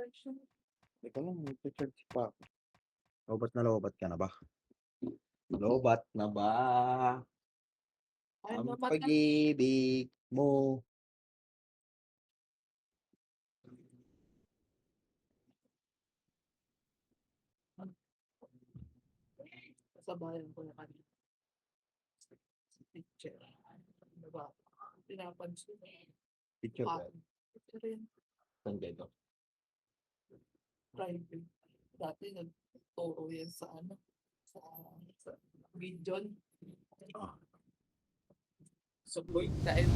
Teka lang, nagpa-charge pa ako. Lobat ka na ba? Lobat na ba? Ang pag-ibig mo. Sabayan ko na kanina. Picture. Ano ba? Pinapansin. Picture ba? Picture rin. Saan dito? Private. Dati nagturo yan sa ano. Sa video. Ah. So, boy, dahil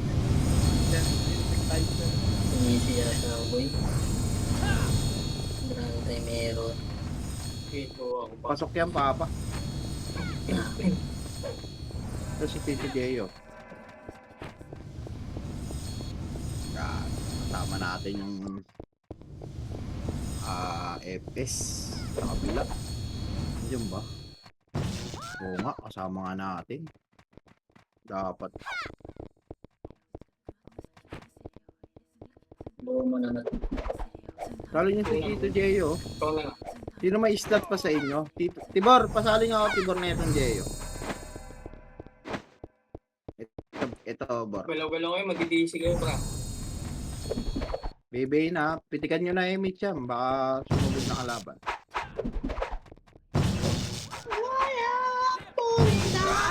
type Easy yata ako, boy. Marami tayo meron. Pasok yan, Papa. Ito si Tito Jeyo. Yan. Tama natin yung FS sa kabila. Diyan ba? Oo nga, kasama nga natin. Dapat. Buo mo na natin. Sali niyo si Tito Jeyo. Sino may stat pa sa inyo? Tibor, pasali nga ako Tibor na itong Jeyo. Ito, Bor. Galaw-galaw kayo, mag-DC kayo pa. Bebe na, pitikan nyo na Mitcham. Baka sumugod na kalaban.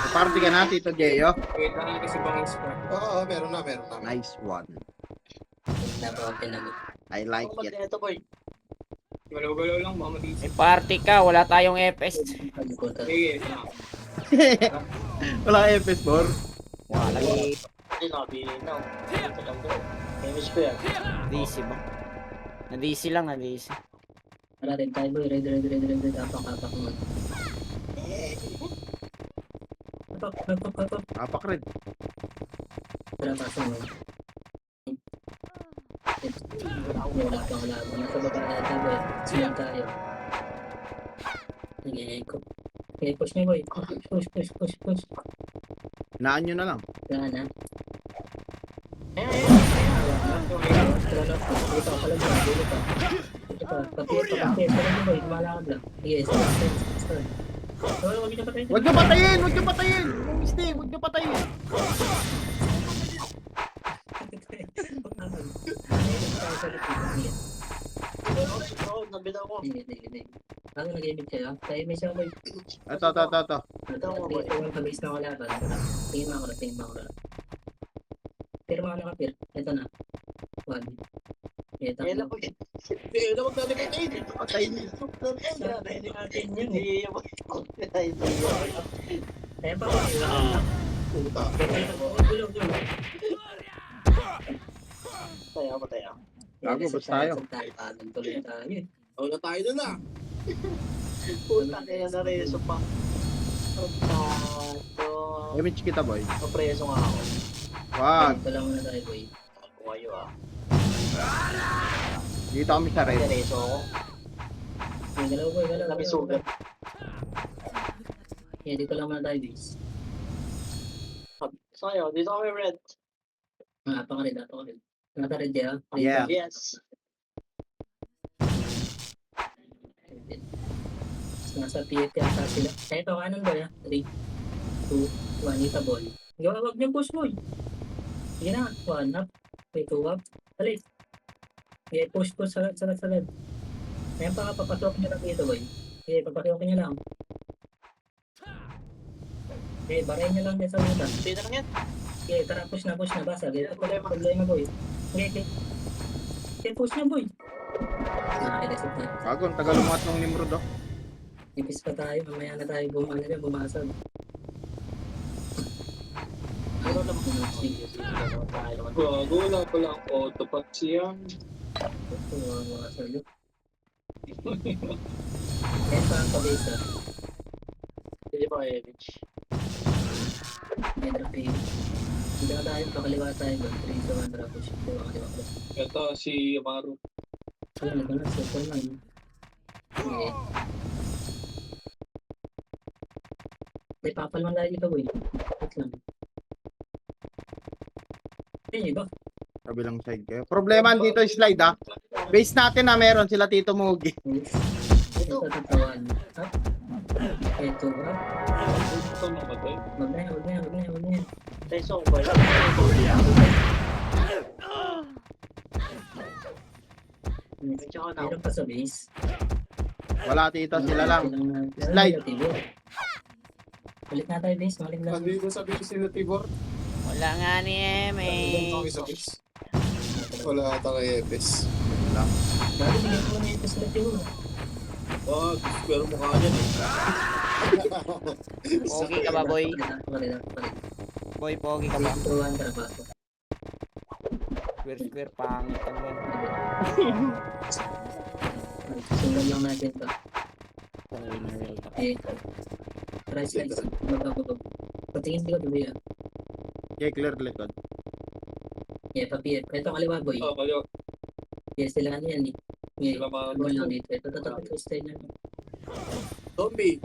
Party ka na, Tito Jeyo. Wait lang natin si Bangis pa. Oo, meron na. Nice one. Na pa ako pinag- I like it. Ito, boy. Galaw-galaw lang, baka mag-DC. May party ka, wala tayong FS. pagkutan. Sige, ito na. Wala ka FS, Bor. Wala lagi Hindi, nakabili na. Ito lang doon. Miss ko yan. DC ba? Na-DC lang, na-DC. Wala rin tayo, boy. Ready. Apak mo. Apak. Apak red. Wala pasok mo. Wala pa. Nasa baba natin, boy. Silang tayo. Nag-i-echo. Okay, push niyo, boy. Push. Hinaan nyo na lang. Wala na. Huwag nyo patayin! Huwag nyo patayin! Misty, huwag nyo patayin! Nabilang ko. Hindi. Bago nag-ibig kayo, tayo may siya, boy. Ito. Pag-base na wala ba? Tingin mo ako lang. Pero mga nakapir, ito na. One. Ito Kaya na. lang ko. Hindi na maglalagay. Patayin. Pwede natin yun eh. Hindi yung Kaya pa ba? puta. Gulong. Pataya. Gago, ba't tayo? Tuloy tayo eh. Wala tayo doon na. Puta, kaya na-reso pa. Puta. Image kita, boy. Mapreso nga ako. Wag. Ito lang muna tayo, boy. Ako kayo Dito kami sa red. Na-reso ako. Galaw, boy. Namisugat. Yeah, dito lang muna tayo, boys. Sa'yo, dito kami red. Napaka-red. Naka-red ya? Yeah. Yes. Nasa PF yata sila. Ito, kanan ba ya? 3, 2, 1, ita ball. Huwag niyo push, boy. Sige na, 1 up. 2 up. Balik. Okay, push sagad. Ayan pa, papasok niyo lang dito, boy. Okay, papasok niyo lang. Okay, baray niyo lang dyan sa butas. Sino lang yan? Okay, tara, push na. Basa. Okay, problema, boy. Okay. Okay, push na, boy. Reset na. Gago, ang tagal lumat ng Nimrod, oh. Ipis pa tayo, mamaya na tayo bumasag. Ano naman ko na Gago, wala pala ang autopat siya. Bumasag yun. Ayan pa ang kabisa. Hindi pa kayo, Mitch. May drop yun. Hindi na tayo, pakaliwa tayo ba? 3 to 1 drop push. Pakaliwa ko. Ito, si Amaru. Ayan, nagkanas. Circle man. Okay. May papalman tayo dito, boy. Wait lang. Ayun, iba. Kabilang side kayo. Problema dito slide, ah. Base natin na meron sila Tito Mugi. Ito, tatawan. Up. Ito, up. Ito namatay. Wag na yan, wag na yan, wag na yan, wag na yan. Tayo ba? Medyo ako na. Meron pa sa base. Wala Tito, sila lang. Slide. Balik na tayo base, balik na. Sabi ko sila Tibor. Wala nga ni MH. Wala ata kay Epes. Dati bigyan ko na ito sila Tibor. Oh, pero mukha niyan eh. Pogi ka ba, boy? Palit. Boy, pogi ka ba? Turuan ka na ba? Square, pangit ka naman. Sundan lang natin to. Tangin na real talk. Eh, try slice. Magkabagab. Patingin ko tuloy ah. Okay, clear likod. Yeah, papier. Ito kaliwa boy. Oh, kayo. Yes, sila ano yan eh. Yeah, Sila mga ball lang dito. Ito, style na. zombie.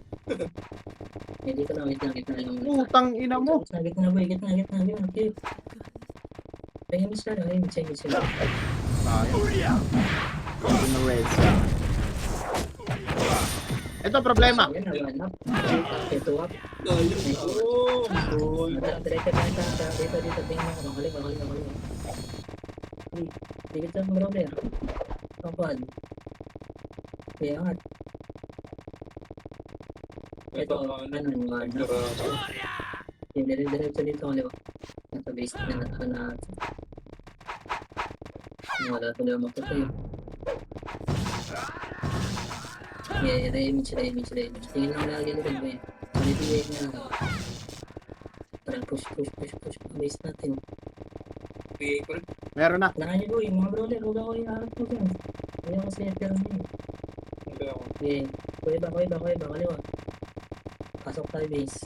Yeah, dito lang, gitna lang. Putang ina mo. Gitna boy, gitna. Okay. Ay, miss ka na. Ay, miss ka. Ito problema. Yan, nabanap. Ito up. Ayun. Oh. Diretso tayo dito. Tingnan mo. Kaliwa. Dikit sa mga roller. Kapag. Kaya angat. Ito, ano, yung diretso dito kaliwa. Nasa base na wala tuloy ang magpatayo. Yeah, re-image. Tingin lang lagi nito ba eh. Palitibay niya. Tara, push. Base natin. Meron na. Kailangan niyo boy, mga brawler, huwag ako iharap ko dyan. Ayaw ko sniper niyo. Okay, kuya ba, kaliwa. Pasok tayo base.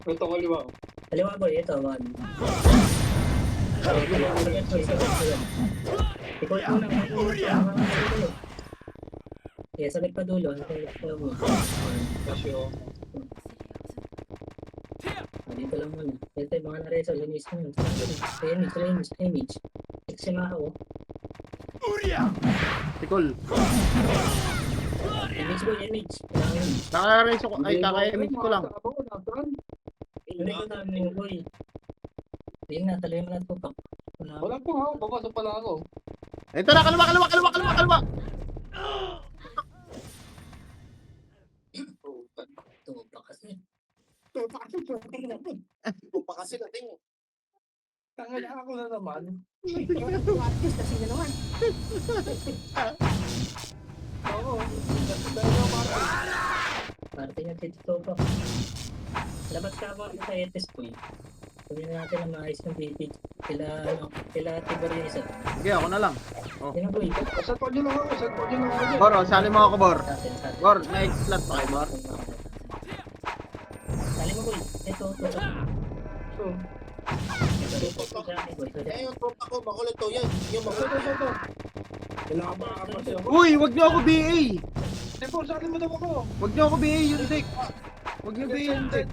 Ito kaliwa. Kaliwa boy, ito, one. Ikaw na, yeah, sabit pa dulo. Ikaw mo. Kasi oh. Dito lang muna. Ito yung mga nareso, lumis ko yun. Image. Ito siya nga ako. Tikol. Image. Kailangan yun. Kaka-reso ko. Ay, kaka-image ko lang. Hindi ko namin yung boy. Hindi na, taloy mo na ito. Wala po ha. Papasok pala ako. Ito na, kaliwa. Ito pa kasi. Pa kasi natin. Tanggal ako na naman. Kasi na naman. Oo. Parte niya dito pa. Labas ka ako sa ETS boy. Sabihin natin na maayos ng BP. Kila Tibor yung isa. Sige, ako na lang. Yan boy. Saan po nyo lang ako? Bor, sali mo ako, Bor. Sa atin. Bor, may slot pa kay Bor. Sali mo boy. Ito. So, Ito. tropa ko. Makulit to yan. Yung makulit to. Kailangan pa ako siya. Uy, wag niyo ako BA. Tibor, saan mo daw ako? Wag niyo ako BA, yun Dick. Wag niyo BA, yun Dick.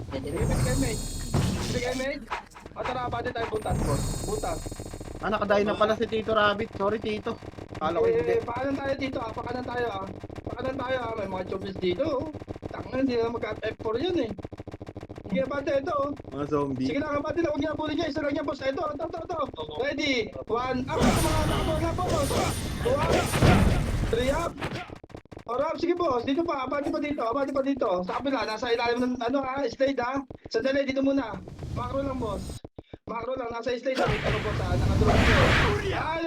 Ibigay mate. Tara, pati tayo butas. Nakadayo na pala si Tito Rabbit. Sorry, Tito. Kala ko hindi. Pakanan tayo dito pakanan tayo may mga chopis dito. Tangan, hindi na magka-F4 yan eh. Sige, pati ito. Mga zombie. Sige na, kapatid, huwag niya puli niya. Isa lang niya, boss. Ito. Ready? 1, up. Ito mga nakapag na, boss. 2 up. 3 up. 4 up. Sige, boss. Dito pa. Abati pa dito. Sa kabila, nasa ilalim ng, slide, ha? Sandali, dito muna. Macro lang, boss. Nasa slide, ha? Ito, boss, ha? Nakadrop ko.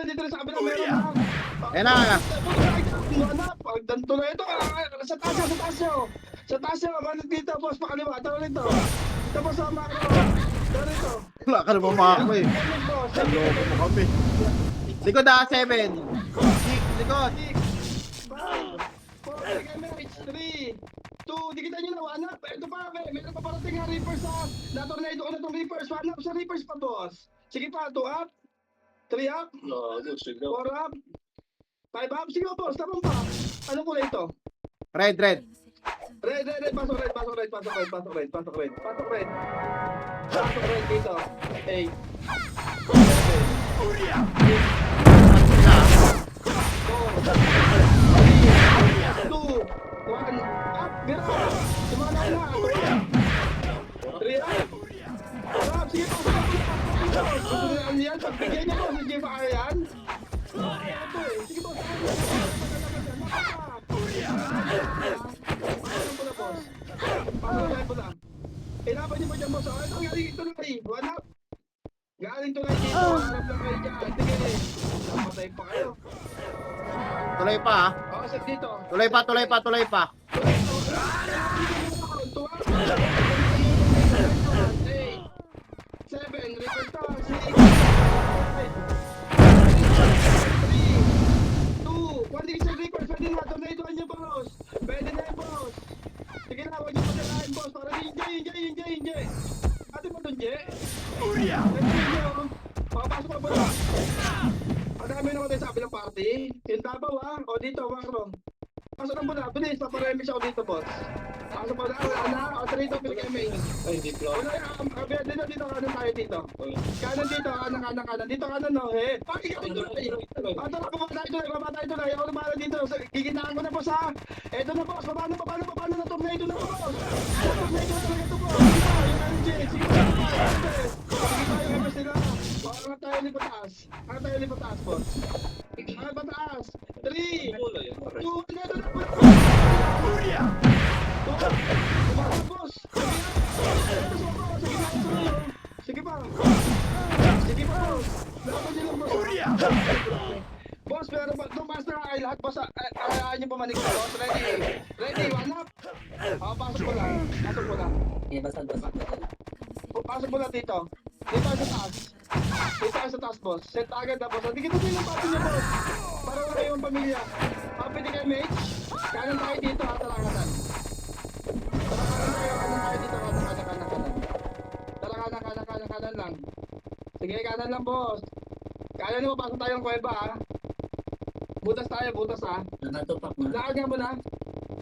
Dito rin sa kabila, meron na. Ayan na. Pagdanto na ito. Sa taas nyo. Balik dito, boss. Pakaliwa. Tara rito. Ito, boss, sa macro. Tara rito. Wala ka naman mga ako eh. Boss. Loko mo kami. Likod 7. Likod. 3, 2, dikitan nyo na, 1 up. Ito pa, meron pa parating nga Reapers ha. Na-tornado ko na itong Reapers. 1 up sa Reapers pa, boss. Sige pa, 2 up. 3 up. 4 up. 5 up. Sige boss, tapos pa. Anong kulay ito? Red. Red. Pasok red dito. 8. Two, one, up, bira! Sumanaw na, three up! Up, sige po, susunod yan, pagbigyan niyo po, sige ba kaya yan? Sige po, Hinapan niyo po dyan, boss. Ito, galing ito na kayo. One up. Galing ito na dito. Harap lang kayo dyan. Sige. Namatay pa kayo. Tuloy pa ha. Oo, sir, dito. Tuloy pa, tuloy pa, tuloy pa. Seven, record to. Six, two, one decent record. Pwede na, tornado niyo, boss. Pwede na yun, boss. Sige na, huwag niyo pagkakain, boss. Para enjoy. Ate mo dun, Je? Papasok ka pala. Ang dami na ko tayo sa kabilang party. Yung Davao, ha? O dito, Macron. Pasok na muna, bilis. Paparemix ako dito, boss. Pasok mo na, wala na. O, dito, Pilkeming. Ay, dito. Wala yung kabila dito, kanan tayo dito. Kanan dito, kanan. Dito kanan, no? Bakit ka dito? Tara, baba tayo tuloy. Ako na bahala dito. Giginaan ko na, boss, ha? Eto na, boss. Paano na tornado na, boss? Tornado na talaga ito, boss. Sige tayo, boss, sila. Angat tayo lipatas. Boss. Angat pataas. 3, 2, 1, ito na, boss. Sige pa. Boss. Laban niyo lang, boss. Boss, pero tumaas na kayo lahat, boss. Ayaw niyo pumanik na, boss. Ready, one up. Pasok mo lang. Hindi, basag. Pasok mo lang dito. Dito sa taas. Boss. Set agad na, boss. Hindi kita nilang pati niya, boss. Para wala yung pamilya. Happy di kayo, mate. Kanan tayo dito, ha, talangatan. Kanan tayo dito, ha, kanan lang. Sige, kanan lang, boss. Kanan mo, pasok tayong kuweba, ha. Butas tayo, ha. Nakatupak na.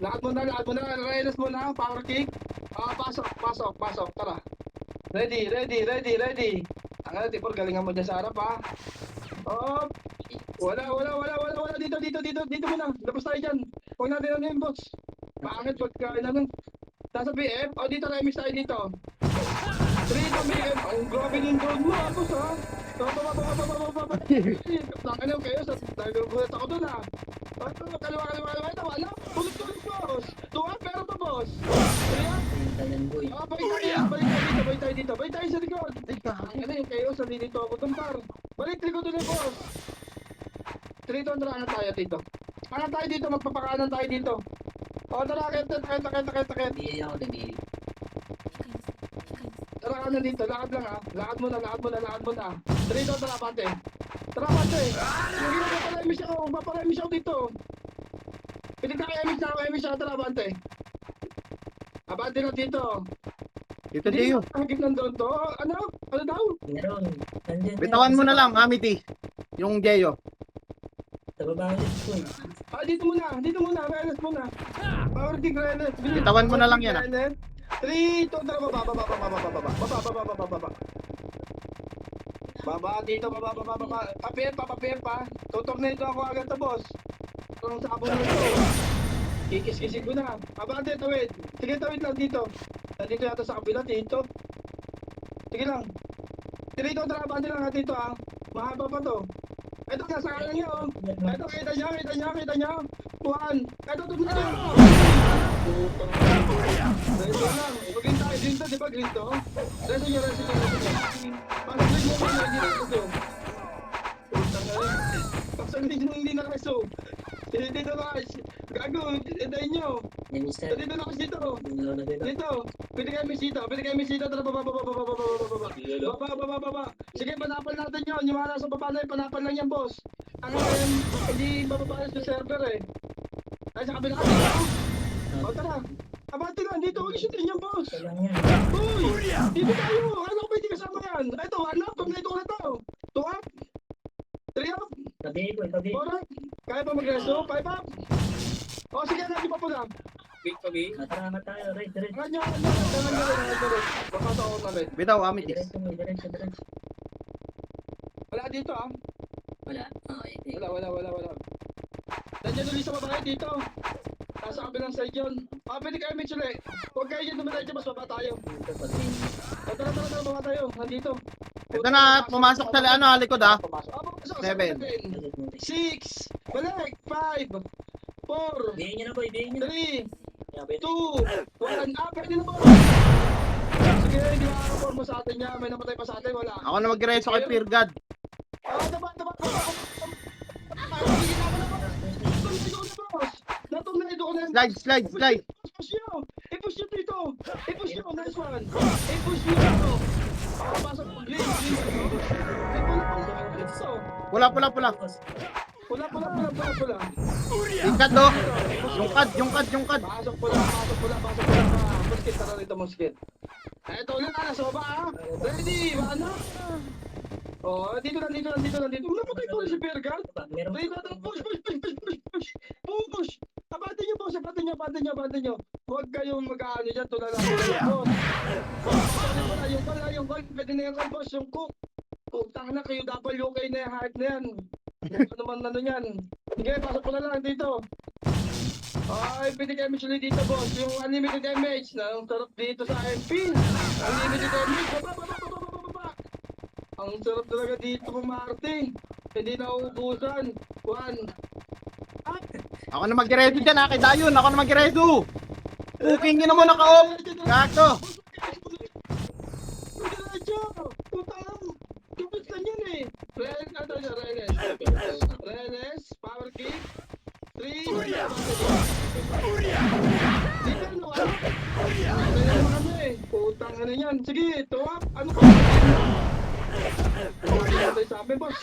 Lakad mo na. Reines mo na, power kick. Pasok. Tara. Ready. Ang tipor, galingan mo dyan sa harap, ha. Oh, wala. Dito muna. Labas tayo dyan. Huwag natin ano yung boss. Pangit pagkain na nun. Nasa BF. O, dito remix tayo dito. 3 to BF. Ang grabe yung drone mo, boss, ha. Tangin yung kayo. Nagugulat ako dun, ha. Kaliwa. Ito, wala. Tulog, boss. Tuwa, pero pa, boss. Boy. Balik tayo dito. Balik tayo sa likod. Ano yung kayo? Sa dito ako dun, par. Balik likod ulit, boss. 3 to, angat tayo dito. Angat tayo dito, magpapakanan tayo dito. O, tara, akit. Hindi ako nag-iig. Tara ka na dito, lakad lang, ha. Lakad mo na. 3 to, tara, pante. Yung ginagawa magpaparemis ako dito. Pinagkaka-emis ako, tara, pante. Abante na dito. Dito, Jeyo. Hagip ng drone to. Ano daw? Meron. Nandyan. Bitawan mo na lang, Amity. Yung Jeyo. Sa baba ulit po. Dito muna. Renes muna. Power kick, Renes. Bitawan mo na lang yan, ha. 3, 2, tara, baba. Baba dito, baba. Papier pa. Tutornado ako agad to, boss. Ang sabon nito. Kikis-kisig ko na. Abante, tawid. Sige, tawid lang dito. Nandito yata sa kabila, dito. Sige lang. Dito, tara, abante lang natin dito, ha. Mahaba pa to. Ito, nasa kanan niyo. Ito, kita niyo. 1. Ito, tumulong niyo. Reso lang. Maging tayo dito, di ba, green to? Reso niyo. Pasok niyo. Pasok niyo, hindi na reso. Dito guys. Gago, hintayin nyo. Namister. Dito na kasi dito. Dito. Dito. Pwede kayo misita. Tara, baba. Sige, panapan natin yun. Yung mga nasa baba na yun, panapan lang yan, boss. Ang hindi bababa sa server, eh. Ay, sa kabila kasi. O, tara. Abante na, dito. Huwag isutin yan, boss. Kailang yan. Uy! Dito tayo. Ano pwede kasama yan? Ito, 1 up. Tornado na to. 2 up. 3 up. Tabi. 4 up. Kaya pa mag-reso? 5 up. O, sige, natin pa po lang. Big. Mataramat tayo. Red. Angan nyo. Baka sa ako na rin. Bitaw, Amity. Diretso. Wala dito ah. Wala. Okay. Wala. Nandiyan ulit sa babae dito. Nasa kabilang side yun. Pwede kayo Mitch ulit. Huwag kayo dyan dumaday dyan, mas baba tayo. Ito pati. Tara, baba tayo. Nandito. Ito na, pumasok sa likod ah. Pumasok. 7. 6. Balik. 5. 4. Bigyan nyo na boy, bigyan nyo na. 3. 2. 1. Pwede na ba? Sige, hindi makakapor mo sa atin niya. May namatay pa sa atin, wala. Ako na magreso kay Fear God. Taba. Natunay ko na. Slide. I-push nyo. I-push nyo dito. I-push nyo. Nice one. I-push nyo dito. Pasok mo. Green. Pula. Pula. Yung kad oh. Yung kad. Pasok pula. Muskit, tara rito, muskit. Eto ulit na, nasa baba ha. Ready, ano? Oh, dito lang. Napatay ko si Bergal. Meron. Push. Abante nyo, boss. Abante nyo. Huwag kayong mag-ano dyan. Tulala. Yung call. Pwede na yung call, boss. Yung cook. Tang na kayo. WK na yung heart na yan. Ano man yan. Sige, pasok ko na lang dito. Ay, pwede kayo usually dito, boss. Yung unlimited damage na ang sarap dito sa MP. Unlimited damage. Baba. Ang sarap talaga dito kumarte. Hindi na uubusan. 1. Ako na magreso dyan ah, kay Dayon. Ako na magreso. Cooking nyo naman naka-off. Gato. Renes, power kick. 3. Putang ano yan. Sige, tuwap. Ano pa? Ano sa amin, boss?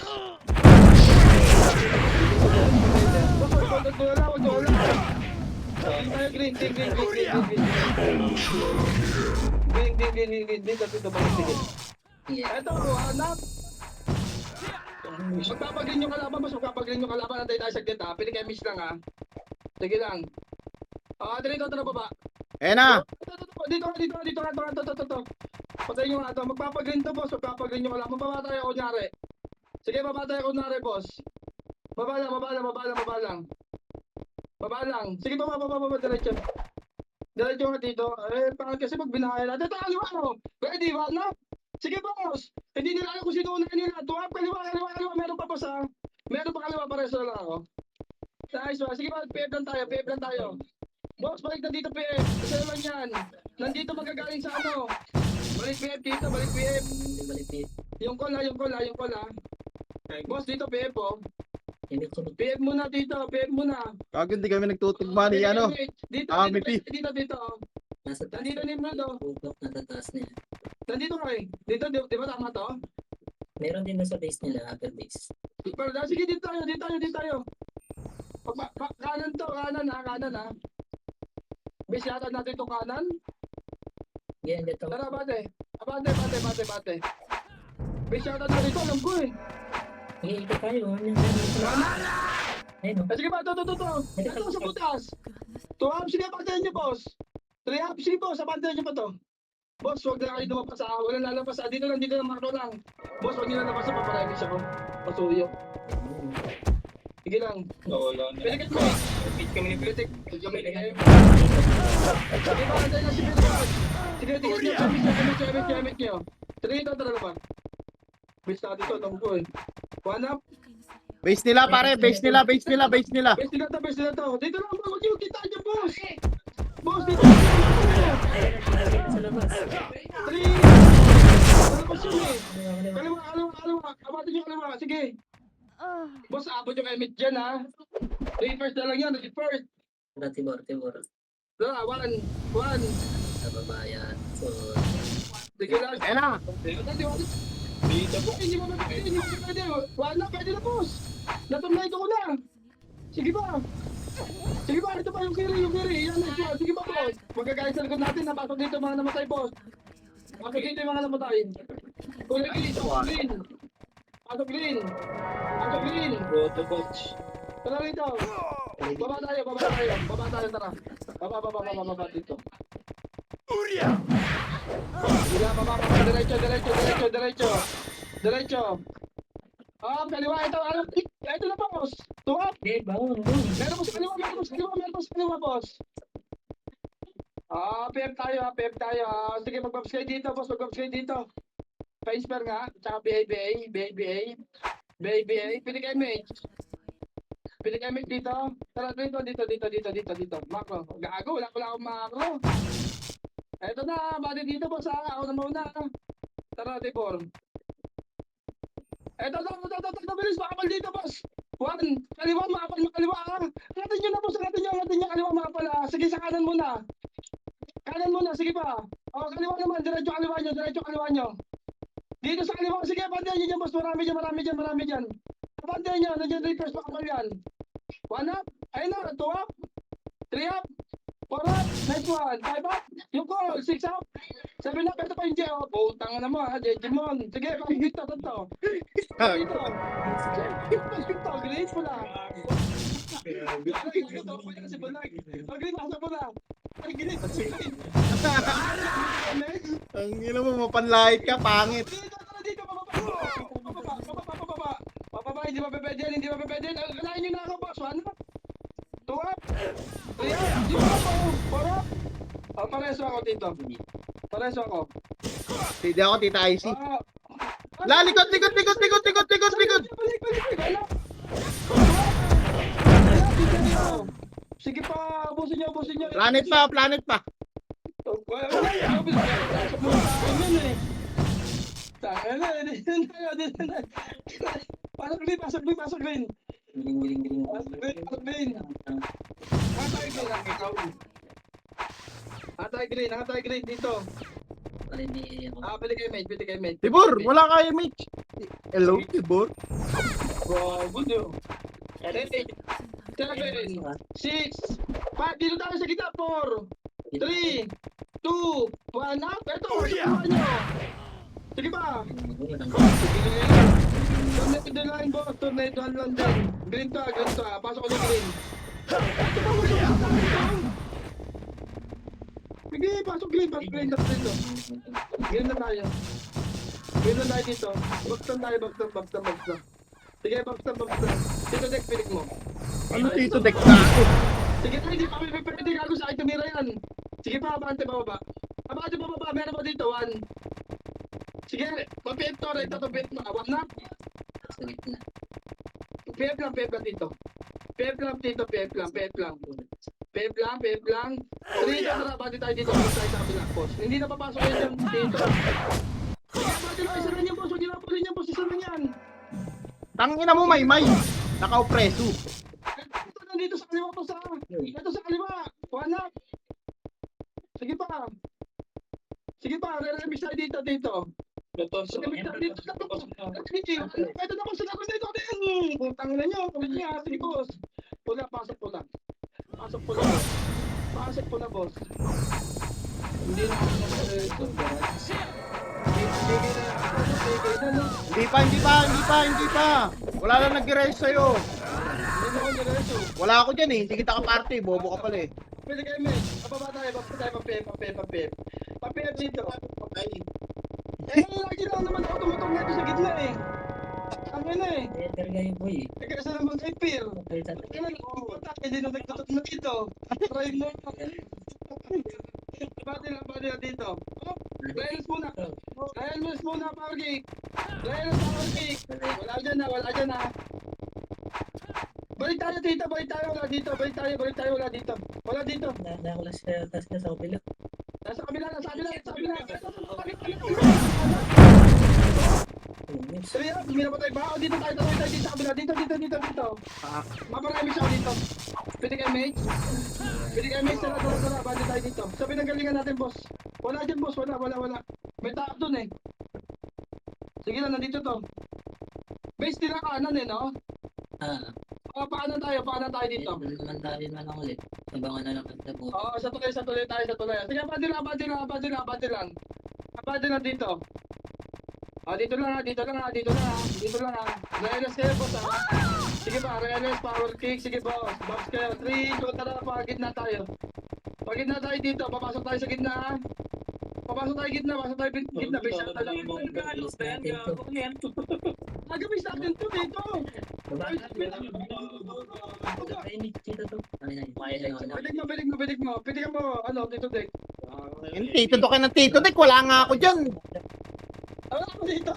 Wala. Green. Yeah. Eto, anak. Magpapagrin yung kalaban, boss. Antay tayo saglit ha. Pili kayo miss lang ha. Sige lang. Dito, tara baba. Eh na. Dito. Patayin yung ato. Magpapagrin to, boss. Magpapagrin yung kalaban. Baba tayo, kunyari. Sige, baba tayo, kunyari, boss. Baba lang. Sige, baba, diretso. Diretso nga dito. Pangal kasi pag binahay natin. Ito, kaliwa mo. Ready, wala? Sige, boss. Hindi nila alam kung sino una nila. Tuwap, kaliwa. Meron pa, boss, ha? Meron pa kaliwa, pareso lang ako. Nice, boss. Sige, PF lang tayo. Boss, balik na dito, PF. Kasi naman yan. Nandito magagaling sa ano. Balik PF dito, balik PF. Balik. Yung call ha. Boss, dito PF, oh. Imit. PF muna dito, PF muna. Kag hindi kami nagtutugma ni ano. Dito. Oh. Nasa Nandito ni Bruno. Pupok na tataas nila. Nandito ka eh. Dito, di ba tama to? Meron din na sa base nila, upper base. Sige, dito tayo. Kanan ha. Base yata natin ito kanan. Yan, dito. Tara, bate. Base yata natin ito, alam ko eh. Ikot tayo. Ayun, no? Sige ba, to. Ito sa butas. 2 up, sige, abantayan niyo, boss. 3 up, sige, boss, abantayan niyo pa to. Boss, huwag na kayo dumapas sa walang lalabas. Dito lang, marko lang. Boss, huwag niyo lalabas sa paparemix ako. Pasuyo. Sige lang. Pilikit mo eh. Pilik kami ni Sige ba, antayin na si Pilipad. Sige, tingnan niyo. Gamit niyo. Tara ba? Base na dito, alam ko eh. 1 up. Base nila pare, base nila. Base nila to. Dito lang, huwag niyo kita niyo, boss. Boss, dito. Sa labas. 3. Ano ba siya eh? Kaliwa. Abati niyo kaliwa. Sige. Boss, abot yung emit dyan ha. Reverse na lang yan. Reverse. Tibor. Dala, 1. Sa babayan. So, Sige lang. Eh na. Dito po. Hindi mo pwede. Wala, pwede na, boss. Natumlay ko na. Sige ba? Ito pa yung kiri. Yan, ito. Sige ba, boss? Magkagalit sa likod natin. Napasok dito mga namatay, boss. Pasok dito yung mga namatay. Kulay dito. Pasok green. Roto, coach. Tara rito. Baba tayo, tara. Baba dito. Wala, baba, diretso. Kaliwa, ito na boss. Tuwap. Hindi, bangon, boy. Meron po sa kaliwa, meron po sa kaliwa, boss. PF tayo, PF tayo. Sige, mag-bobs kayo dito, boss, mag-bobs kayo dito. Pa-inspire nga, tsaka BABA. Pili kayo, mate. Pili kayo, mate, dito. Tara, dito. Macro. Gago, wala akong macro. Eto na, bati dito, boss, ha. Ako na muna. Tara, Tibor. Eto, bilis, makapal dito, boss. One, kaliwa, makaliwa, ha. Natin nyo na, boss, natin nyo, kaliwa, makapal, ha. Sige, sa kanan muna. Kanan muna, sige pa. Kaliwa naman, diretso kaliwa nyo. Dito sa kaliwa, sige, bandayan nyo dyan, boss. Marami dyan. Bandayan nyo, nandiyan reverse, makapal yan. 1 up, ayun na, 2 up, 3 up, 4 up, next one, 5 up, yung call, 6 up, 7 up, ito pa yung J, putang na mo, ha, Jejimon. Sige, pag-hit to. Dito, grade mo na. Ang ina mo, mapanlait ka, pangit. Dito, Pababa, hindi pa pwede. Kalahin nyo na ako, boss. 1 up, 2 up, 3 up, 4 up. Pareso ako dito. Hindi ako, Tita IC. Likod. Sige pa, busin nyo. Planet pa. Pasok green. Giling. Atay green dito. Pwede kayo, mate. Tibor, wala kayo, mate. Hello, Tibor. Good yun. 7, 6, 5, dito tayo sa gitna, 4, 3, 2, 1, up. Ito, subukan nyo. Sige pa. Tornado line, boss. Tornado line din. Green to, pasok ko ng green. Sige, pasok green to. Green na tayo dito. Bagstan tayo. Sige, bagstan. Dito, deck, pilik mo. Ano dito, deck na ako? Sige tayo, hindi pa kami pwede gago sa akin tumira yan. Sige pa, abante bababa. Meron pa dito, 1. Sige, pa-PF to, ito to PF na. 1 na. PF lang dito. PF lang. 3 na, abante tayo dito. Abante tayo sa kabila, boss. Hindi na papasok yan dito. Sige, abante lang, isa rin yan, boss. Huwag nyo na po rin yan, boss. Isa rin yan. Tangina mo, may. Naka-opreso. Ito nandito sa kaliwa po sa... Ito sa kaliwa. 1 up. Sige pa. Re-remis tayo dito. Re-remis tayo dito. Ito na po sa labas dito. Putang ina nyo. Sige, boss. Pasok po na, boss. Hindi na ako Hindi pa. Wala lang nag-rise sa'yo. Wala ako dyan eh. Hindi kita ka-party. Bobo ka pala eh. Pwede kayo, mate. Pababa tayo. Pa-PF. Pa-PF dito. Lagi lang naman ako tumutong nito sa gitna eh. Ang ina eh. Talaga yung boy. Teka, saan naman kay Pir? Hindi na nagtutot na dito. Try mo. Bati lang dito. Trials muna, power kick. Wala dyan na. Balik tayo dito, wala dito. Nakakulas ka sa kapila. Nasa kabila. Sige, mira pa tayo ba? Dito tayo sa kabila. Dito. Maparami siya dito. Pwede kayo, mate. Tara. Bati tayo dito. Sabi ng galingan natin, boss. Wala dyan, boss. Wala. May tao dun eh. Sige na, nandito to. Base nila kanan eh, no? Paano tayo dito? Naman tayo na lang ulit. Abangan na lang kita po. Oo, sa tuloy tayo. Sige, abante lang. Abante lang dito. Dito lang. Reales kayo, boss, ha? Sige pa, Reales, power kick. Sige, boss. Box kayo. 3, 2, tara, pagitna tayo. Pagitna tayo dito. Papasok tayo sa gitna, ha? Papasok tayo gitna. Base na tayo. Gagawin sa akin to dito. Baba. Ay, hindi dito to. Ay, Bilig mo. Pwede mo, ano, dito, Dek. Yung tito to kayo ng tito, Dek. Wala nga ako dyan. Ano ako dito?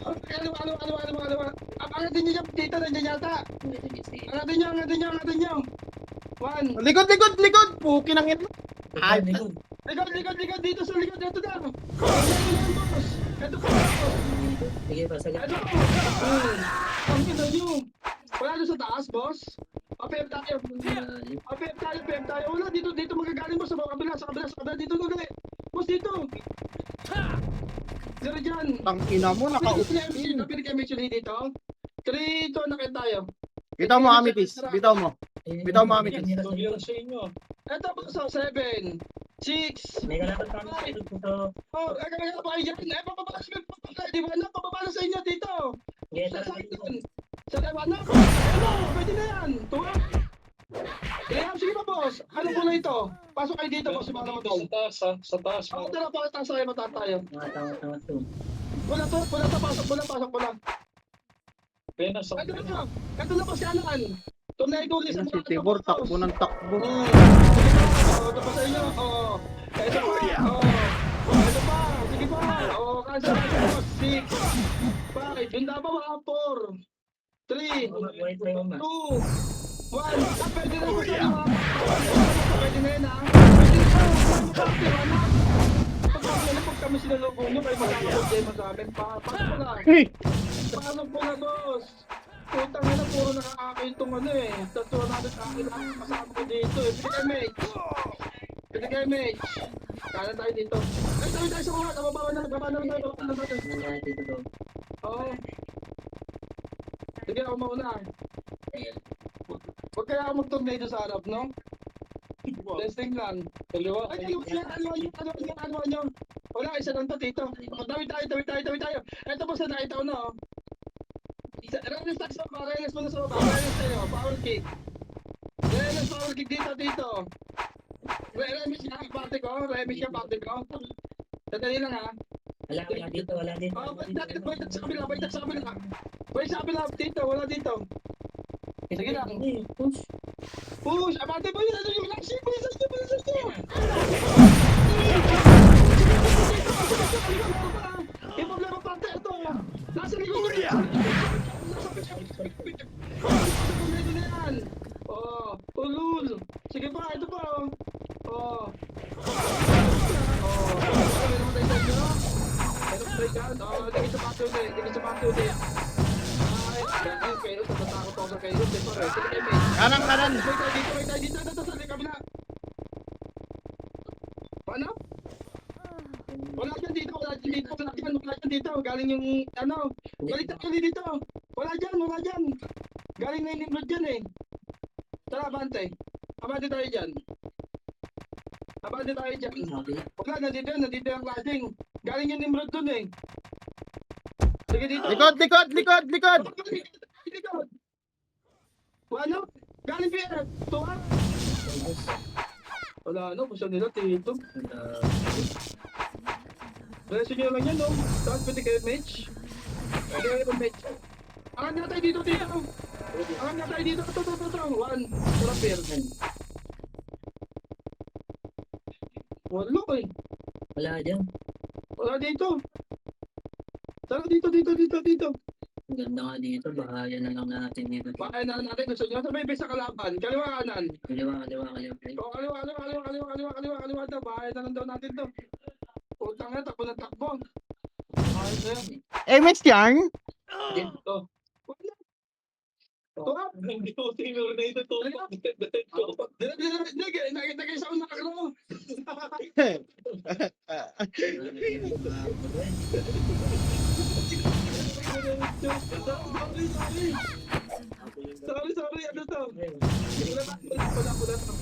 Angatin niyo yung dito, nandiyan yata. Angatin niyo. One. Likod. Puki ng ito. Ay, Likod, dito sa likod, ito na. Boss. Ito po, boss. Sige, pasaga. Ito po. Ang ganda niyo. Wala doon sa taas, boss. Apep tayo. Wala, dito magagaling mo sa kabila. Dito, dali. Boss, dito. Dito dyan. Tangina mo, nakaupo. Napili kami actually dito. 3, 2, nakita tayo. Bitaw mo, Amitis. Bitaw mo. Bitaw mo, Amitis. Ito po sa 7, 6. May kalaban pa kami dito. Oh, kaya pa yan. Papabala sa di ba na? Papabala sa inyo dito. Sige, Sa tara side dito. yan. Sa diba na? Ano? Pwede na yan. Tuwa. Kaya, sige pa, boss. Anong kulay ito? Pasok kayo dito, boss. Ibang naman doon. Sa taas. Ako tara, pakita tayo, matatayo. Tama to. Wala to, pasok. Pena sa Ito na. Ito na, boss, kanan. Tornado ulit sa Si Tibor, takbo ng takbo. Ito pa sa inyo. Ito pa. Ito pa. Sige pa. Kansa. 6. 5. Yung dapat mga 4. 3. 2. 1. Pwede na po sa inyo. Pwede na yun, ha? Pwede na. Pag kami sinalubong nyo, kayo magkakaproblema sa amin. Pasok po na, boss. Putang ina, puro nakakakin itong ano eh. Tatuwa natin akin lang kasama ko dito eh. Pwede kayo, mate. Kala tayo dito. Ay, tayo sa mga. Baba na tayo. Nangyari dito to. Oo. Sige, ako mauna. Ayan. Huwag kaya ako mag-tornado sa harap, no? Testing lang. kaliwa. Ay, ano nyo? Wala, isa lang to, tito. Tawid tayo. Ito po sa nakita ko na, oh. Renes tayo sa baba, Renes muna sa baba. Renes tayo, power kick. Renes, power kick dito. Remes ka, parte ko. Sadali lang, ha? Wala dito. Balik sa kabila. Balik sa kabila, dito, wala dito. Sige lang. Push! Abante mo yun! Ano yung laksi? Push! Yung problema parte ito! Nasa likod! Pwede na yan! Ulul! Sige pa, ito pa! Dikit sa pati ulit! Ay, pero tatakot ako sa kayo. Kanan. Wait tayo dito, sa kabila. Ano? Wala dyan dito. Galing yung, ano, balik tayo dito. Wala dyan. Galing na yung Nimrod dyan eh. Tara, abante tayo dyan. Wala, nandito yung klaseng. Galing yung Nimrod dun eh. Sige dito. Likod. Ano? Galing Pierre. Tuwa. Wala, gusto nila tito. Reso nyo lang yan, no? Tapos pwede kayo match. Angat nga tayo dito. Ito. 1. Tara, Pierre. Wala eh. Wala dyan. Wala dito. Tara dito. Ang ganda nga dito. Bahaya na lang natin dito. Bakit na natin gusto nyo? Sa may base sa kalaban. Kaliwa kanan. Kaliwa. Kaliwa daw. Bahaya na lang daw natin to. Utang na, takbo na takbo. Ayos na yan. MS yarn? Dito. Tuwa. Hindi ko tinuro na ito. Nakita kayo sa unak, ano? Sorry, ano to? Pula to.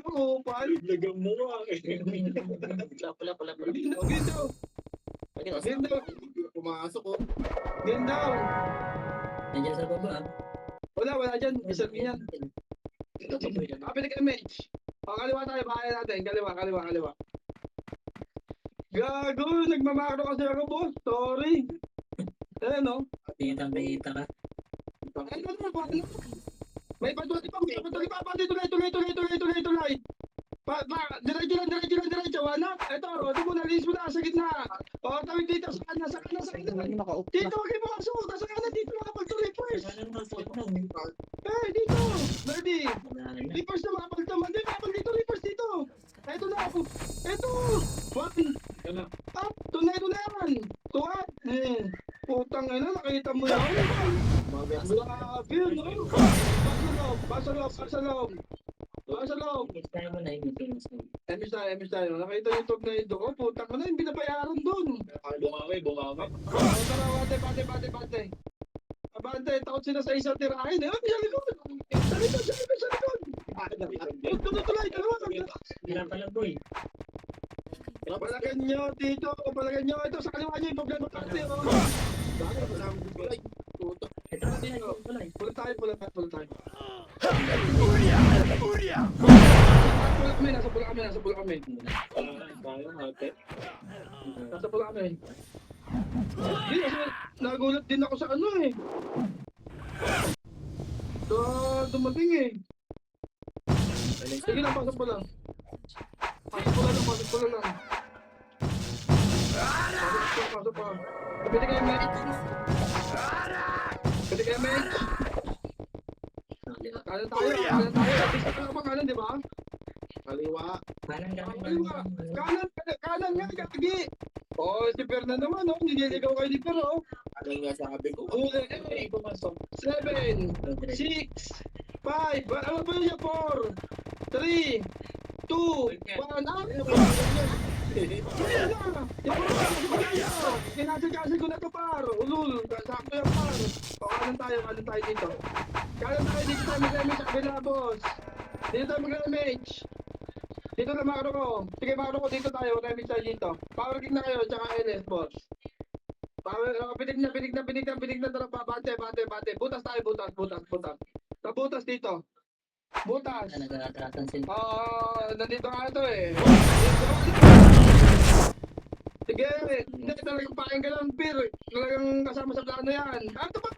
Kupal. Lagam mo nga Pula. Ganda. Pumasok ko. Ganda. Nandiyan sa baba. Wala dyan. Isa yan. Pwede kayo match. Kaliwa tayo. Bahaya natin. Kaliwa. Gago. Nagmamakro kasi ako, boss. Sorry. Ayan, no? Pinitang-pinita ka. Ano na ba? May patuloy pa, tuloy. Diretso lang, anak. Ito, di mo nalis mo na sa gitna. O, tawid dito, sa kanan. Ano naka-off na? Dito, huwag kayo makasok. Nasa kanan, dito makapagtuloy first. Dito. Ready? Reverse na makapagtaman. Di, reverse dito. Ito na ako. Ito. One. Up. Ito na yan. Tuwad. Putang ina, nakita mo yan. Grabe, no? Basa loob. Next time mo na yung meetings mo. Emis tayo. Nakita yung tog na ito ko. Putang ina, yung binabayaran dun. Bumabay. Tara, bate. Abante, takot sila sa isang tirahin. Sa likod. Sa likod. Tuloy, dalawa. Hirap pala, boy. Palagan nyo, Tito. Ito, sa kaliwa nyo yung problema kasi. Ito na din yung tulay. Pula tayo. Nasa pula kami. Nasa pula kami. Hindi, kasi nagulat din ako sa ano eh. So, dumating eh. Sige lang, pasok mo lang. Pasok pa. Pwede kayo, Mitch. Kanan tayo. Bisa ka pa kanan, di ba? Kaliwa. Kanan. Kanan nga, gagi. Oh, si Per na naman, oh. Nililigaw kayo ni Per, oh. Ano nga sabi ko? 7, 6, 5, ano ba yun? 4, 3, 2, 1, Kinasig-kasig ko na to, par. Ulul, sakto yan, par. O, kanan tayo dito. Kanan tayo dito tayo mag-image sa kabila, boss. Dito tayo mag-image. Dito na makro ko. Sige, makro ko dito tayo. Mag-image tayo dito. Power kick na kayo, tsaka LS, boss. Power, pinig na. Tara, bate. Butas tayo. Butas dito. Butas. Nag-atratan sila. Nandito nga ito eh. Sige, hindi talagang paking ka lang, Pir. Talagang kasama sa plano yan. Ito ba?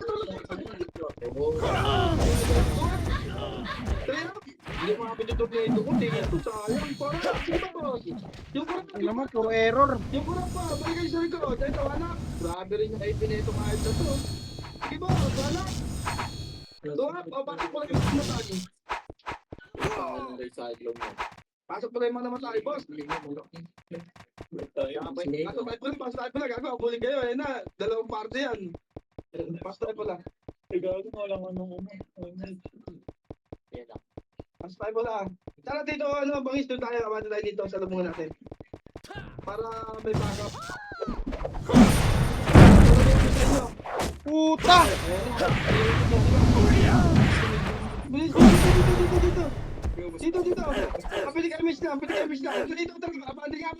Hindi mo kapitutok niya ito. Tingin ito sayang. Parang, sige ba, boss? Yung kurang Ano naman, puro error. yung kurang pa, balik kayo sa likod. Ito, anak. Grabe rin yung IP na ito kahit na to. Sige, boss, anak. Tuwap, o pasok mo lang yung mga namatay. Pasok mo lang yung mga namatay, boss. Pasok tayo pala, gago. Abulin kayo, eh na. Dalawang parte yan. Pasok tayo pala. Pasok tayo pala. Tara dito, bangis doon tayo. Abante tayo dito sa lumungan natin. Para may backup. Puta! Dito. Pwede ka miss na. Dito, tara. Abante nga.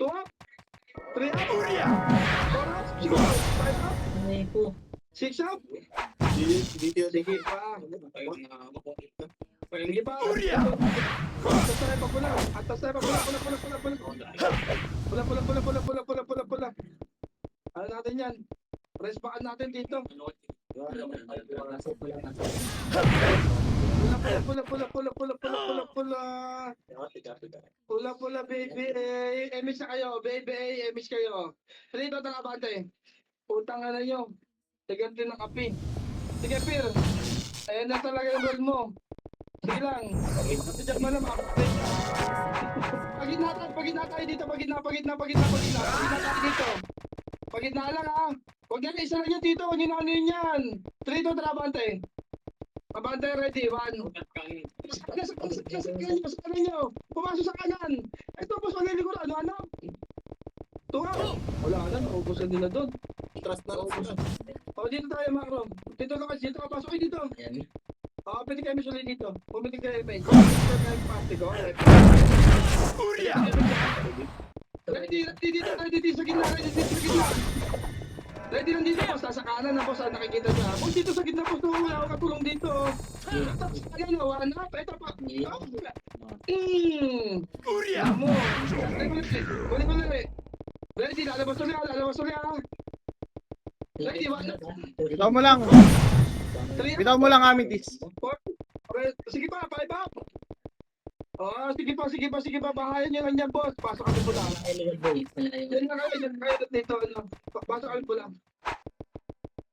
Tuwap. 3 up. 4 up. 6 up. 5 up. Ano po? 6 up. Sige pa. Atas tayo pa pula. Pula. Ano natin yan? Press baan natin dito. Pasok ko lang. Pula, baby. Emis na kayo. Baby, emis kayo. Dito, takabante. Putang na nyo. Tiganti ng kapi. Sige, Pir. Ayan na talaga yung role mo. Sige lang. Diyan mo naman. Pagitna tayo dito. Pagitna dito. Pagitna lang, ha. Huwag yan, isa lang yan dito. Huwag yun ano yun yan. Trito, trabante. Abante, ready. 1. Pasok ka ninyo. Pumasok sa kanan. Ito, boss, maliliguran. Ano, anak? Tuwa. Wala na, naubusan nila doon. Trust na lang sila. O, dito tayo, Macro. Dito ka, pasok kayo dito. Ayan. Pwede kayo misulit dito. Pumitig kayo, Ben. Party ko. Ready dito sa gitna. Ready lang dito, boss. Sa kanan na, boss. Nakikita niya. Boss, dito sa gitna, boss. Wala ako katulong dito. Tapos, ayan, one up. Ito pa. Mo. Kunin ko lang. Ready, lalabas ulit, lalabas ulit. Ready, one up. Bitaw mo lang. Three Bitaw mo lang Amitis. Okay, sige pa, 5 up. Oh, sige pa, bahayan nyo lang yan, boss. Pasok kami pula. Illegal boy. Malayo. Yan na kayo dito, ano. Pasok kami pula.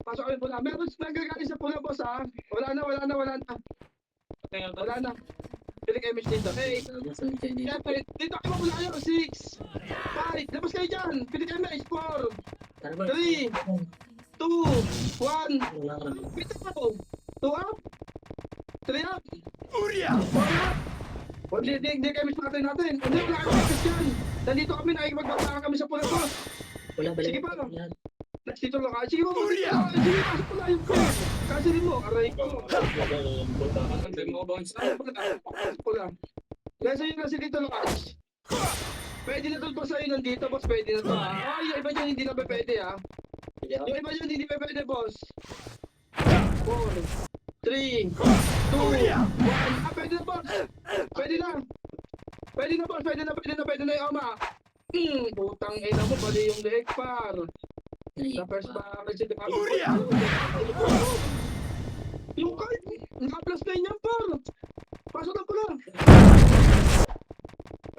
Pasok kami pula. Meron nagkakain sa pula, boss, ha? Wala na. Pilik image dito. Hey, Masunod kayo dito. Siyempre, dito kayo mula kayo. 6, 5, labas kayo dyan. Pilik image, 4, Tara ba? 3, 2, 1. Wala ka. Pito ko. 2 up. 3 up. 4 up. Hindi kami natin. Hindi, wala kami kasi dyan. Nandito kami, nakikipagbabaka kami sa pula, boss. Wala balik. Sige pa. Yan. Dito lang ka. Sige, pasok pula yung pula. Kasi rin mo, aray ko. Pula. Nasa yun kasi dito lang ka. Pwede na doon pa sa'yo nandito, boss. Pwede na to, ha. Ay, yung iba dyan hindi na pwede, ha. Yung iba dyan hindi pwede, boss. 4, 3, 2, 1. Ah, pwede na, boss. Pwede na, boss. Pwede na yung ama. Putang ina mo, bali yung leg, par. Sa first barrel, si yung card, naka-plus 9 yan, par. Pasok na pula.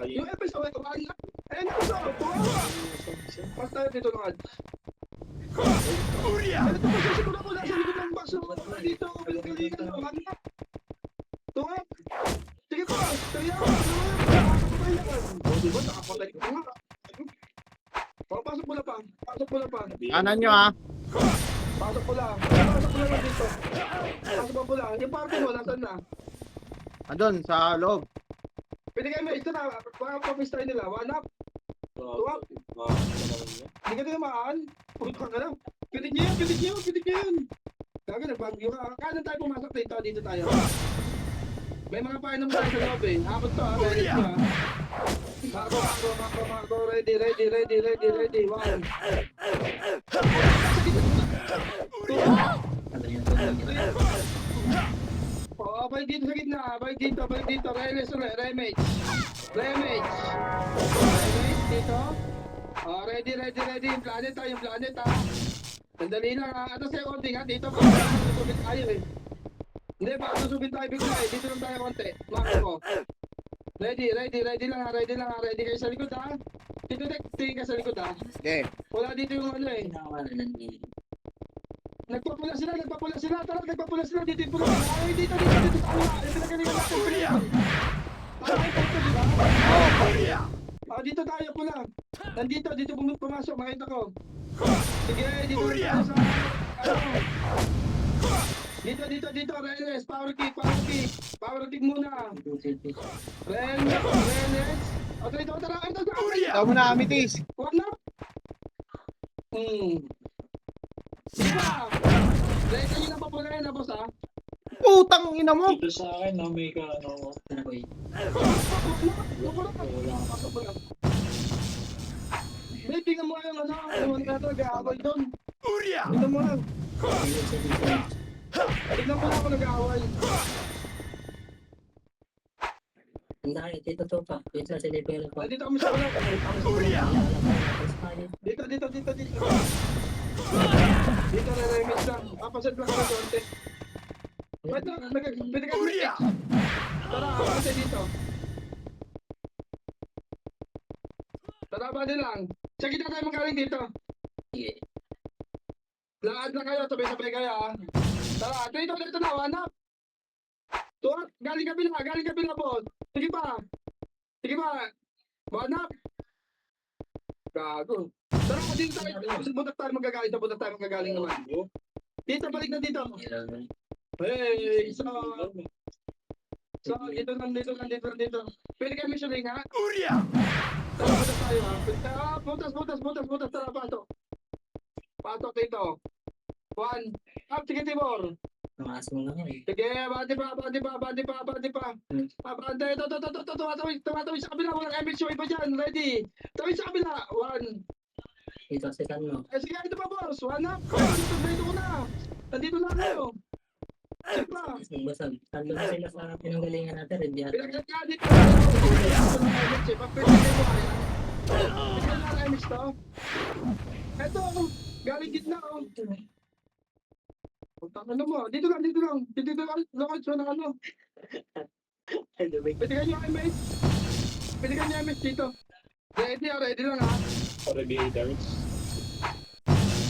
Yung episode, ayun na po, tuwa. Pas tayo dito na, Ad. Ano ito, pasisiguro ko lang sa likod ng baso. Dito, pinagalingan mo, ano? Tuwa. Sige po, kaya ako. O, diba, nakapatay ko nga. O, pasok mo na pa. Kanan nyo ha. Pasok mo lang dito. Pasok mo lang. Yung party mo, nasan na? Andun, sa loob. Pwede kayo may ito na, baka papistay nila. 1 up. 2 up. Hindi ka tinamaan. Puto ka lang. Pitik niyo yun. Gaga, nagbagyo ka. Kanan tayo pumasok dito tayo. May mga painom tayo sa loob eh. Abot to ha, ready to ha. Marco, ready. 1. Sabi niya, tulog niya. Oh, balik dito sa gitna. Balik dito. Remage dito. Oh, ready. Yung planet ha. Sandali lang ha. Ato sa konti ha. Dito baka susubin tayo eh. Hindi, baka susubin tayo bigla eh. Dito lang tayo konti. Marco. Ready lang ha. Ready kayo sa likod ha. Dito, tingin ka sa likod ha. Okay. Wala dito yung ano eh. Pinakawalan ng gilid. Nagpapula sila. Tara, nagpapula sila. Dito yung pula. Ay, dito. Tama. Yung pinagalingan natin. Tama yung pula, di ba? Dito tayo pula. Dito pumasok. Makita ko. Sige, dito tayo sa... Dito. Renes, power kick. Power kick muna. Renes. O, dito, tara. Bitaw mo na Amitis. Huwag na. Sige ba? Ready nyo na pa pula na, boss, ha? Putang ina mo. Dito sa akin, no, may ka, ano, Tara boy. May tingnan mo yung ano, yung ano, nag-aaway doon. Tingnan mo lang. Tingnan mo lang ako nag-aaway. Hindi kayo, dito to pa. Dito sa level ko. Dito kami sa wala. Dito. Dito na remix lang. Papaset lang ako konti. Pwede ka remix. Tara, konti dito. Tara, bali lang. Sa kita tayo magaling dito. Sige. Lakad na kayo, sabay-sabay kayo ha. Tara, dito na, wanap. Tuwag, galing kabila, boss. Sige pa. Wanap. Gago. Tara, dito tayo. Butak tayo magagaling naman. Dito, balik na dito. Hey, so, dito lang. Pwede kayo measuring ha? Tara, butak tayo ha. Butas. Tara, patok. Patok dito. 1. Up, sige, Tibor. Tumaas mo lang eh. Sige, bati pa. Abante, tumatawid sa kabila. Walang MX yung iba dyan. Ready. Tawid sa kabila. 1. Dito sa kano. Sige, ito pa, boss. 1 up. Dito ko na. Nandito na kayo. Sige pa. Basag. Talo na sila sa pinanggalingan natin. Hindi ata. Pinagkakadit ka. Papwede kayo mo kaya. Ito na remix to. Ito, galing gitna oh. Ano mo? Dito lang. Dito lang. Lokasyon ng ano. Pwede ka nyo MH. Pwede ka nyo MH dito. Ready lang ha. Radiators.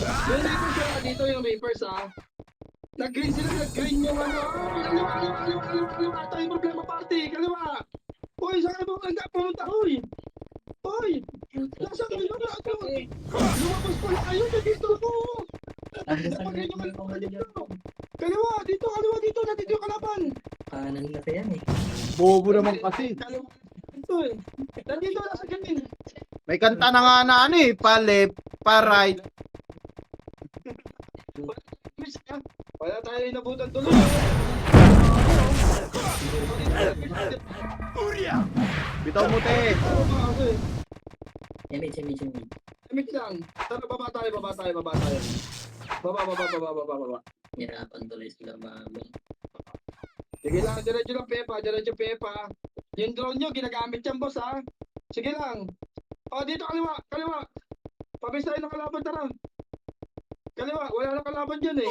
Yung Reapers ha, dito yung Reapers ha. Nag-green sila, nag-green yung ano. Kaliwa. Ito yung problema party. Kaliwa. Uy, saan mo ang pumunta? Uy. Nasa kayo na ako. Lumabas pala kayo. Nandito ako. Kaliwa, dito. Nandito yung kalaban. Kanan na yan eh. Bobo naman kasi. Kaliwa. Ito eh. Nandito na sa green. May kanta na nga na ano eh, pa left, pa right. Miss ka. Wala tayo inabutan tuloy. Bitaw mo te. Image. Imik lang. Tara, baba tayo. Baba. Hirapan tuloy sila mabang. Sige lang, diretso Pepa. Yung drone nyo, ginagamit yan, boss, ha? Sige lang. O, dito, kaliwa. Pabis tayo ng kalaban, tara. Kaliwa, wala nang kalaban dyan, eh.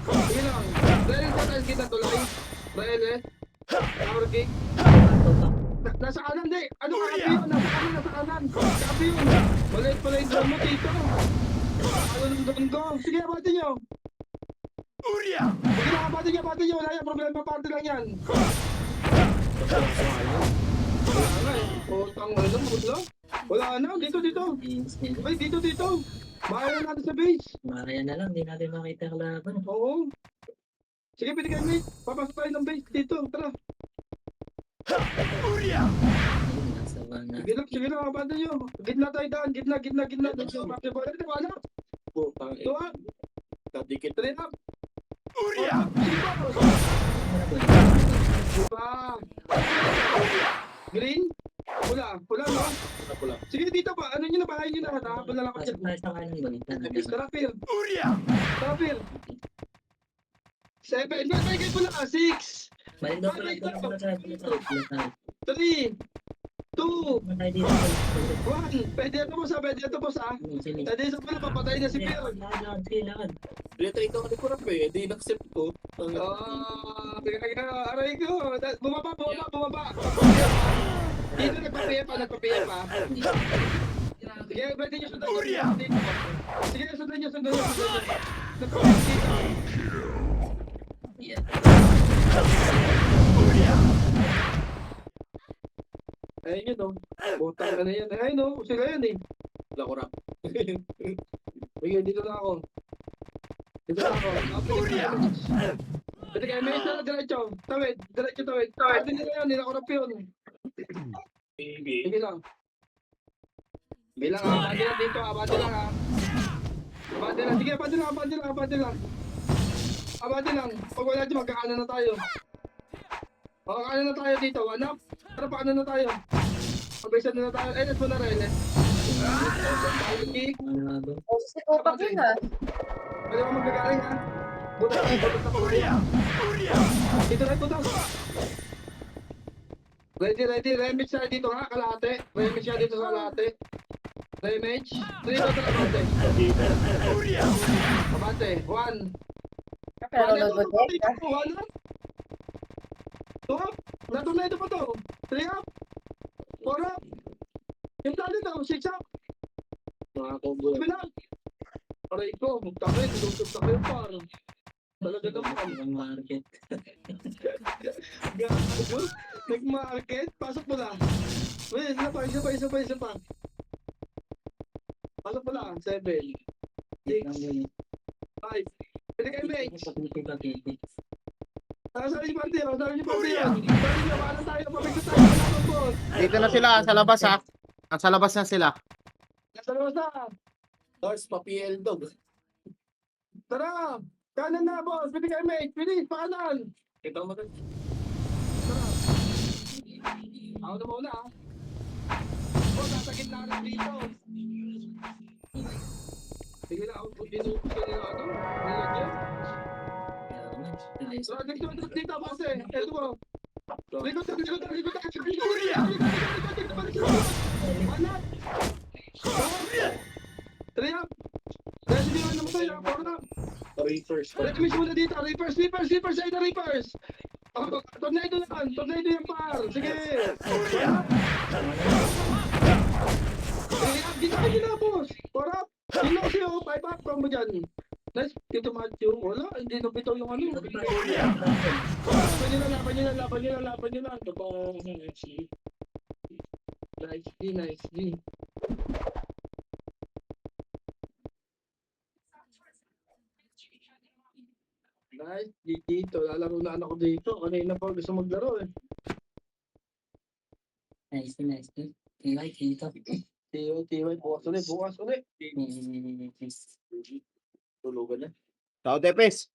Sige lang. Dahil sa tayo kita tulay. Dahil, power kick. Nasa kanan, di. Ano ka, kapi yun? Nasa kanan. Kapi yun. Maliit pala yung drone mo dito. Ano ng drone ko? Sige, abati nyo. Sige lang, abati nyo. Wala yan, problema, party lang yan. Wala na eh. Putang ano, putlo. Wala na, dito. Games nila. Ay, dito. Bahay na natin sa base. Makaya na lang, di natin makita ang laban. Oo. Sige, pwede kayo mate. Papasok tayo ng base dito. Tara. Ayun, nasa bana. Sige lang, abanda nyo. Gitna tayo daan. Gitna. Dito, bakit ba? Ito, wala. Putang Ito, ha? Kadikit. Tara na. Diba? Green? Pula, no? Pula. Sige, dito pa. Ano nyo na, bahay nyo na. Nakapal na lang Pasok tayo sa kanan ba? Tara, Phil. 7. Ba't kayo pula? 6. Balik daw pala sa 3. 2. Matay dito. 1. Pwede ito po sa. Pwede sa pala, papatay na si Phil. Lakad. Retry ko ni Kurap eh. Di in-accept ko. Aray ko. Bumaba. Dito nagpapiya pa. Sige, pwede nyo sundan dito. Sige, sundan nyo. Nagpapiya dito. Yeah. Ayun yun, no? Butang ka na yan. Ayun, no? Sila yan, eh. Wala Kurap. Sige, dito na ako. Pwede kayo, may isa na diretso. Tawid. Pwede nila yan, nila yun. Baby. Sige lang. Bilang, abante lang dito, abante lang, ha. Sige, abante lang. Pag wala dyan, magkakaano na tayo. Magkakaano na tayo dito, one up. Tara, paano na tayo? Pag-isa na tayo. Let's mo na rin, eh. Kick. Ano ba? Psikopat yun ah. Pwede mo magkakaling, ha. Butas na po. Dito na, butas. Ready. Remage siya dito, ha, kalahati. Remage siya dito sa kalahati. Remage. Dito na kalahati. Abante. 1. Pero nag-protect ah. 1 up. 2 up. Natunay ito pa to. 3 up. 4 up. Yung tali daw, 6 up. Mga combo. 7 up. Aray ko, magtakay. Tulog na kayo par. Talaga naman. Ang market. Gago. Nag-market. Pasok mo na. Wait, isa pa. Pasok mo na. 7. 6. 5. Pwede kayo, mate. Saan yung party yun? Paano tayo? Pabigyan tayo. Palaban po. Dito na sila, sa labas ha. Sa labas na sila. Nasa labas na. Lars, pa-PL dog. Tara. Kanan na, boss. Pwede kayo, mate. Bilis, pakanan. Kita mo rin. Tara. Ako na muna, ha. Boss, nasa gitna na dito. Sige na, ako dinukos ka nila, ano? Nilagyan. Tara, dito, boss, eh. Ito mo. Likod. Anak. Reapers. Ulit miss muna dito. Reapers, Reapers, Reapers, ay na Reapers. Oh, tornado yan. Tornado yan, par. Sige. Wala. Dito kayo na, boss. Porap. Sino siyo? 5 up mo dyan. Nice. Dito, Matthew. Wala. Hindi nabitaw yung ano. Laban nyo lang, laban nyo lang, laban nyo lang, laban nyo lang. Nice G, nice G. Nice G dito. Lalaro na ako dito. Kanina pa gusto maglaro eh. Nice, nice. Like dito. Tiway, bukas ulit, bukas ulit. Tulugan na. Tao Tepes.